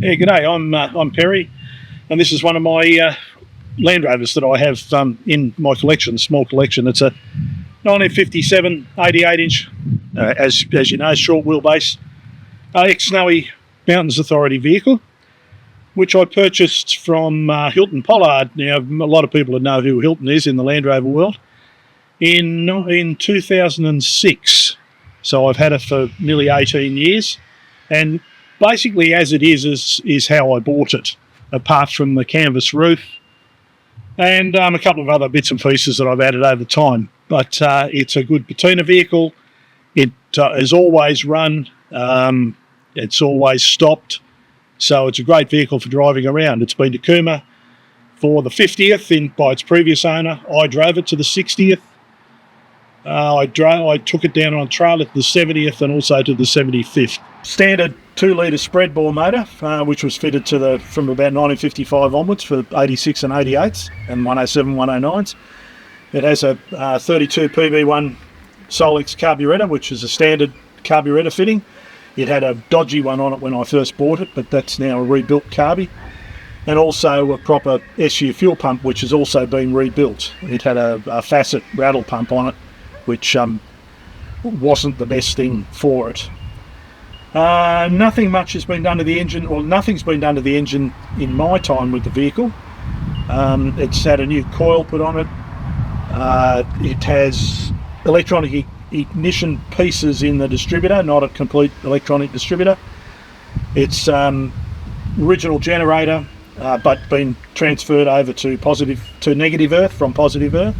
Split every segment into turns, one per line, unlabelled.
Yeah, g'day. I'm Perry, and this is one of my Land Rovers that I have in my collection, small collection. It's a 1957 88-inch, as you know, short wheelbase, ex-Snowy Mountains Authority vehicle, which I purchased from Hilton Pollard. Now, a lot of people know who Hilton is in the Land Rover world. In 2006, so I've had it for nearly 18 years, and basically as it is how I bought it, apart from the canvas roof and a couple of other bits and pieces that I've added over time. But it's a good patina vehicle. It has always run. It's always stopped. So it's a great vehicle for driving around. It's been to Cooma for the 50th by its previous owner. I drove it to the 60th. I took it down on a trailer to the 70th and also to the 75th. Standard 2-litre spread bore motor, which was fitted to from about 1955 onwards for 86 and 88s and 107, 109s. It has a 32 PV1 Solix carburettor, which is a standard carburettor fitting. It had a dodgy one on it when I first bought it, but that's now a rebuilt carby. And also a proper SU fuel pump, which has also been rebuilt. It had a facet rattle pump on it, which wasn't the best thing for it. Nothing much has been done to the engine, or nothing's been done to the engine in my time with the vehicle. It's had a new coil put on it. It has electronic ignition pieces in the distributor, not a complete electronic distributor. It's original generator, but been transferred over to negative earth from positive earth.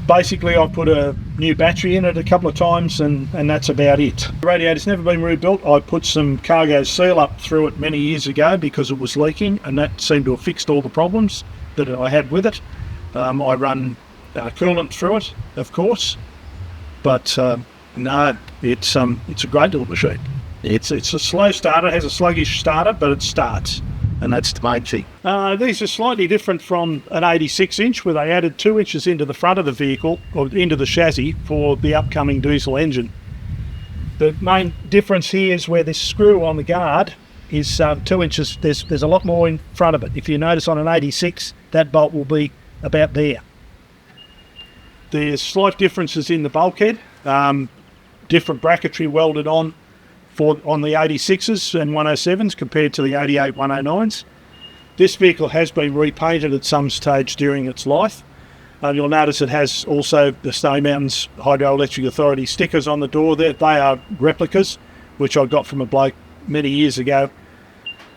Basically, I put a new battery in it a couple of times, and that's about it. The radiator's never been rebuilt. I put some cargo seal up through it many years ago because it was leaking, and that seemed to have fixed all the problems that I had with it. I run coolant through it, of course, but no, it's a great little machine. It's a slow starter, it has a sluggish starter, but it starts. And that's the main thing. These are slightly different from an 86-inch, where they added 2 inches into the front of the vehicle, or into the chassis, for the upcoming diesel engine. The main difference here is where this screw on the guard is 2 inches. There's a lot more in front of it. If you notice on an 86, that bolt will be about there. There's slight differences in the bulkhead, different bracketry welded on the 86s and 107s compared to the 88 109s. This vehicle has been repainted at some stage during its life. You'll notice it has also the Snowy Mountains Hydroelectric Authority stickers on the door there. They are replicas, which I got from a bloke many years ago,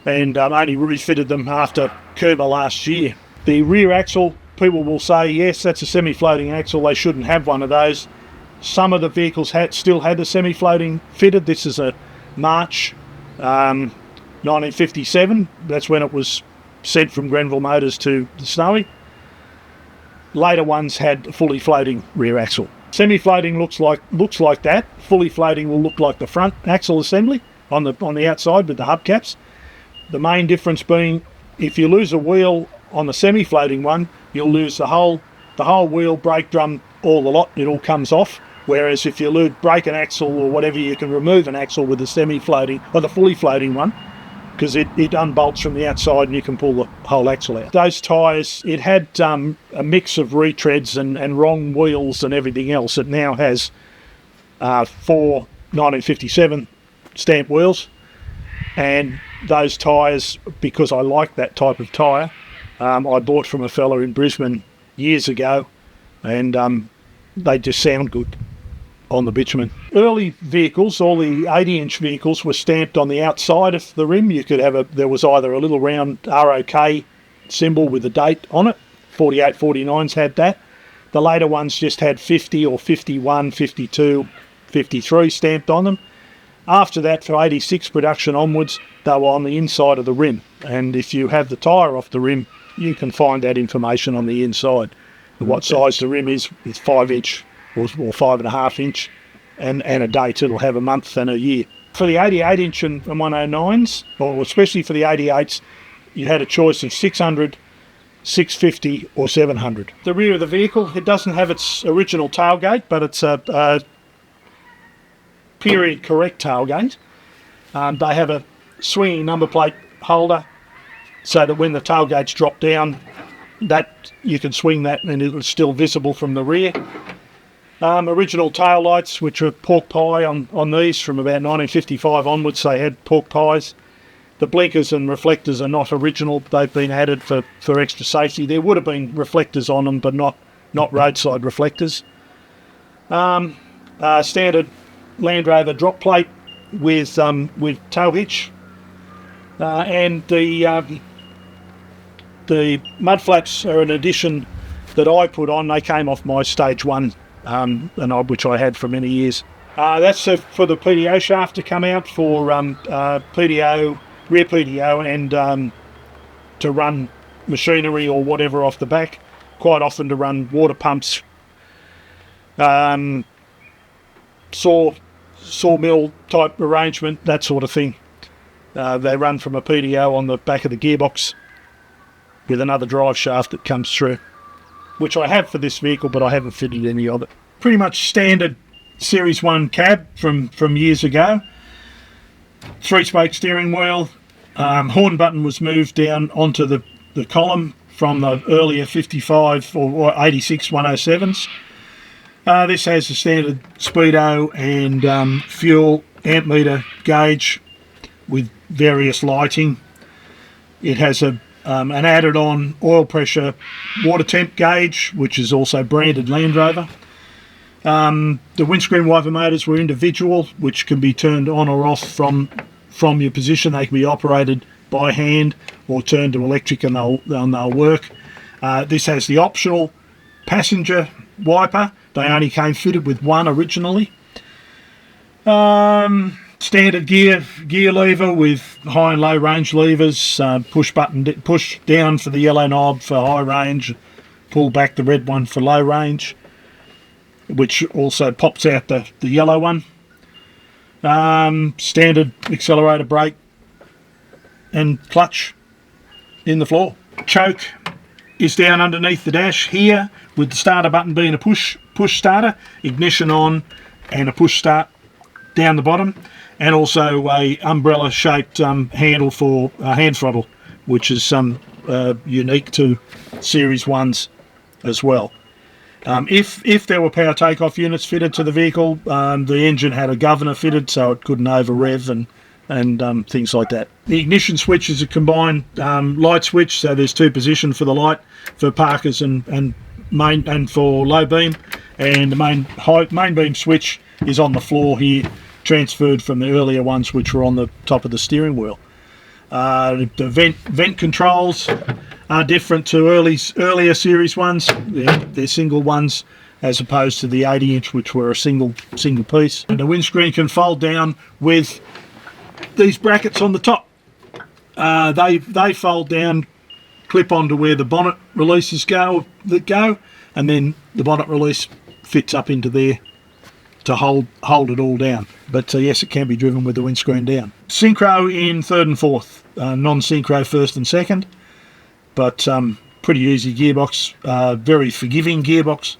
and only refitted them after Cooma last year. The rear axle, people will say, yes, that's a semi-floating axle, they shouldn't have one of those. Some of the vehicles still had the semi-floating fitted. This is a March 1957. That's when it was sent from Grenville Motors to the Snowy. Later ones had fully floating rear axle. Semi-floating looks like that. Fully floating will look like the front axle assembly on the outside with the hubcaps. The main difference being, if you lose a wheel on the semi-floating one, you'll lose the whole wheel, brake drum, all the lot. It all comes off. Whereas if you break an axle or whatever, you can remove an axle with the semi-floating or the fully floating one, because it unbolts from the outside and you can pull the whole axle out. Those tyres, it had a mix of retreads and wrong wheels and everything else. It now has 4 1957 stamp wheels, and those tyres, because I like that type of tyre, I bought from a fella in Brisbane years ago, and they just sound good on the bitumen. Early vehicles, all the 80-inch vehicles, were stamped on the outside of the rim. You could there was either a little round ROK symbol with a date on it. 48, 49s had that. The later ones just had 50 or 51, 52, 53 stamped on them. After that, for 86 production onwards, they were on the inside of the rim. And if you have the tyre off the rim, you can find that information on the inside. What size the rim is 5-inch or 5.5-inch, and a date. It'll have a month and a year. For the 88-inch and 109s, or especially for the 88s, you had a choice of 600, 650 or 700. The rear of the vehicle, it doesn't have its original tailgate, but it's a period correct tailgate. They have a swinging number plate holder, so that when the tailgates drop down, that you can swing that and it was still visible from the rear. Original tail lights, which are pork pie on these from about 1955 onwards. They had pork pies. The blinkers and reflectors are not original. They've been added for extra safety. There would have been reflectors on them, but not roadside reflectors. Standard Land Rover drop plate with tow hitch, and the mud flaps are an addition that I put on. They came off my stage 1, which I had for many years. That's for the PDO shaft to come out for PDO, rear PDO, and to run machinery or whatever off the back. Quite often to run water pumps, sawmill type arrangement, that sort of thing. They run from a PDO on the back of the gearbox with another drive shaft that comes through, which I have for this vehicle, but I haven't fitted any of it. Pretty much standard Series 1 cab from years ago. 3-spoke steering wheel. Horn button was moved down onto the column from the earlier 55 or 86 107s. This has a standard speedo and fuel amp meter gauge with various lighting. It has an added-on oil pressure water temp gauge, which is also branded Land Rover. The windscreen wiper motors were individual, which can be turned on or off from your position. They can be operated by hand or turned to electric, and they'll work. This has the optional passenger wiper. They only came fitted with one originally. Standard gear lever with high and low range levers. Push down for the yellow knob for high range. Pull back the red one for low range, which also pops out the yellow one. Standard accelerator, brake and clutch in the floor. Choke is down underneath the dash here, with the starter button being a push starter, ignition on, and a push start down the bottom, and also a umbrella shaped handle for hand throttle, which is unique to Series 1s as well. If there were power takeoff units fitted to the vehicle, the engine had a governor fitted so it couldn't over rev and things like that. The ignition switch is a combined light switch, so there's two positions for the light, for parkers and main and for low beam, and the main beam switch is on the floor here, transferred from the earlier ones which were on the top of the steering wheel. The vent controls are different to earlier Series 1s. They're single ones as opposed to the 80-inch, which were a single piece. And the windscreen can fold down with these brackets on the top. They fold down, clip onto where the bonnet releases go, and then the bonnet release fits up into there to hold it all down. But yes, it can be driven with the windscreen down. Synchro in third and fourth, non-synchro first and second, but pretty easy gearbox, very forgiving gearbox,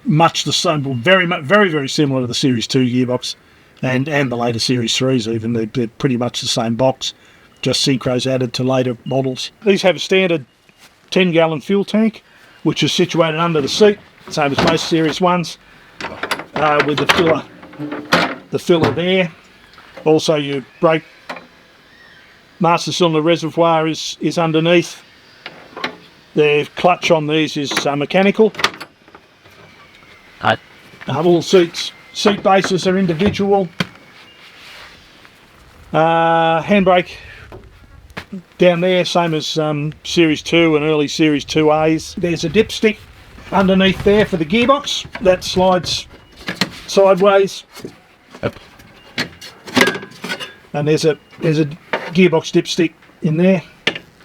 much the same, very similar to the Series 2 gearbox and the later Series 3s even. They're pretty much the same box, just synchros added to later models. These have a standard 10-gallon fuel tank, which is situated under the seat, same as most Series 1s, with the filler there. Also your brake master cylinder reservoir is underneath. The clutch on these is mechanical. All seat bases are individual. Handbrake down there, same as Series 2 and early Series 2As. There's a dipstick underneath there for the gearbox that slides sideways.
Yep.
And there's a gearbox dipstick in there.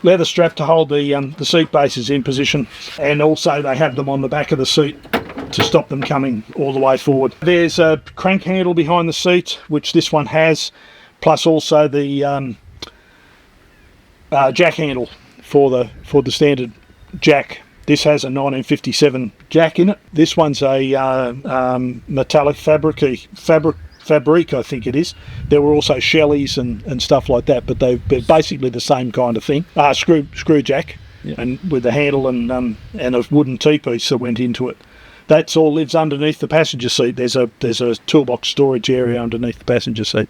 Leather strap to hold the seat bases in position, and also they have them on the back of the seat to stop them coming all the way forward. There's a crank handle behind the seat, which this one has, plus also the jack handle for the standard jack. This has a 1957 jack in it. This one's a metallic Fabrique, I think it is. There were also Shellys and stuff like that, but they're basically the same kind of thing. Screw jack, and with the handle and a wooden T-piece that went into it. That's all lives underneath the passenger seat. There's a toolbox storage area underneath the passenger seat.